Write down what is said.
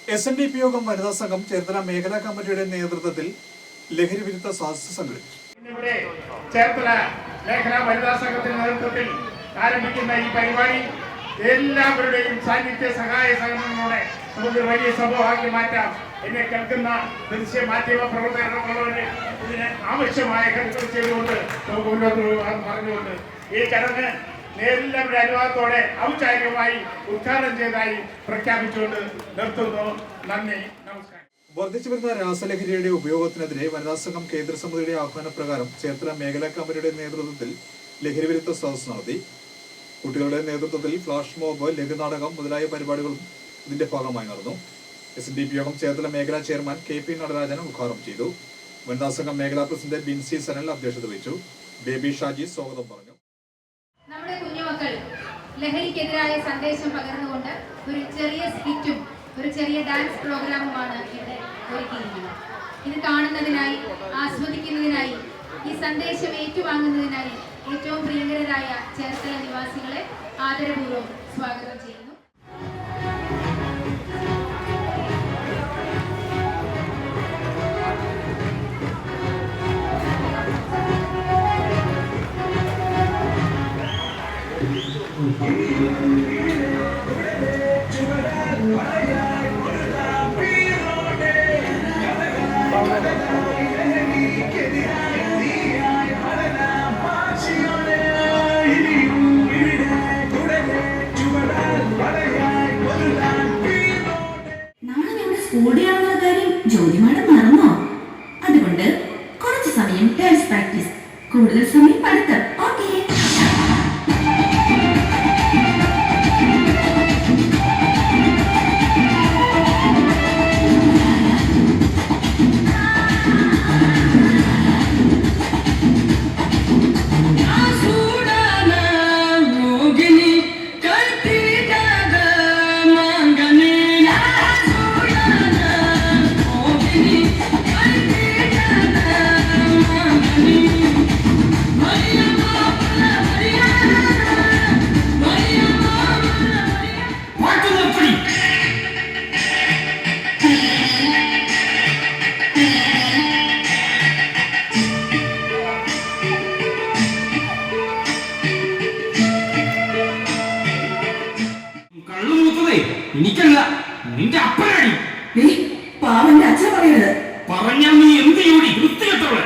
SNDP യോഗം വനിതാ സംഘം ചേർത്തല മേഖലാ കമ്മിറ്റിയുടെ നേതൃത്വത്തിൽ ലഹരി വിരുദ്ധ സാഹസ സംഘടിപ്പിച്ചു. ചേർത്തല മേഖലാ വനിതാ സംഘത്തിന്റെ നേതൃത്വത്തിൽ ആരംഭിക്കുന്ന ഈ പരിപാടി എല്ലാവരുടെയും സാന്നിധ്യ സഹായ സഹകരണങ്ങളോടെ നമുക്ക് വലിയ സംഭവമാക്കി മാറ്റാം. എന്നെ കേൾക്കുന്ന ദൃശ്യ മാധ്യമ പ്രവർത്തകരുടെ ഇതിന് ആവശ്യമായ കരുതൽ ചെയ്തുകൊണ്ട് നമുക്ക് മുന്നോട്ട് പറഞ്ഞുകൊണ്ട് ഈ ചടങ്ങ് എല്ലാവരുടെ അനുവാദത്തോടെ ഔപചാരികമായി ഉദ്ഘാടനം ചെയ്തതായി പ്രഖ്യാപിച്ചുകൊണ്ട് നിർത്തുന്നു. നന്ദി, നമസ്കാരം. വർദ്ധിച്ചു വരുന്ന രാസലഹരിയുടെ ഉപയോഗത്തിനെതിരെ വനിതാ സംഘം കേന്ദ്ര സമിതിയുടെ ആഹ്വാനപ്രകാരം ചേർത്തല മേഖലാ കമ്മിറ്റിയുടെ നേതൃത്വത്തിൽ ലഹരി വിരുദ്ധ സദസ്സ് നടത്തി. കുട്ടികളുടെ നേതൃത്വത്തിൽ ഫ്ലാഷ് മോബ്, ലഘുനാടകം മുതലായ പരിപാടികളും ഇതിന്റെ ഭാഗമായി നടന്നു. SNDP യോഗം ചേർത്തല മേഖലാ ചെയർമാൻ KP നടരാജൻ ഉദ്ഘാടനം ചെയ്തു. വനിതാ സംഘം മേഖലാ പ്രസിഡന്റ് ബിൻസി സനൽ അധ്യക്ഷത വഹിച്ചു. ബേബി ഷാജി സ്വാഗതം പറഞ്ഞു. നമ്മുടെ കുഞ്ഞുമക്കൾ ലഹരിക്കെതിരായ സന്ദേശം പകർന്നുകൊണ്ട് ഒരു ചെറിയ സ്കിറ്റും ഒരു ചെറിയ ഡാൻസ് പ്രോഗ്രാമുമാണ് ഇവിടെ ഒരുക്കിയിരിക്കുന്നത്. ഇത് കാണുന്നതിനായി, ആസ്വദിക്കുന്നതിനായി, ഈ സന്ദേശം ഏറ്റുവാങ്ങുന്നതിനായി ഏറ്റവും പ്രിയങ്കരായ ചേർത്തല നിവാസികളെ ആദരപൂർവ്വം സ്വാഗതം ചെയ്യുന്നു. സ്കൂളിയാവുന്ന കാര്യം ജോലിമാടം മറന്നോ? അതുകൊണ്ട് കുറച്ച് സമയം ഡാൻസ് പ്രാക്ടീസ്, കൂടുതൽ സമയം പഠിത്തം. ഓക്കേ? എനിക്കല്ല, നിന്റെ അപ്പനാടി. പാവന്റെ അച്ഛൻ പറയരുത്. പറഞ്ഞാൽ നീ എന്ത് ചെയ്യൂടി? വൃത്തികെട്ടവളെ.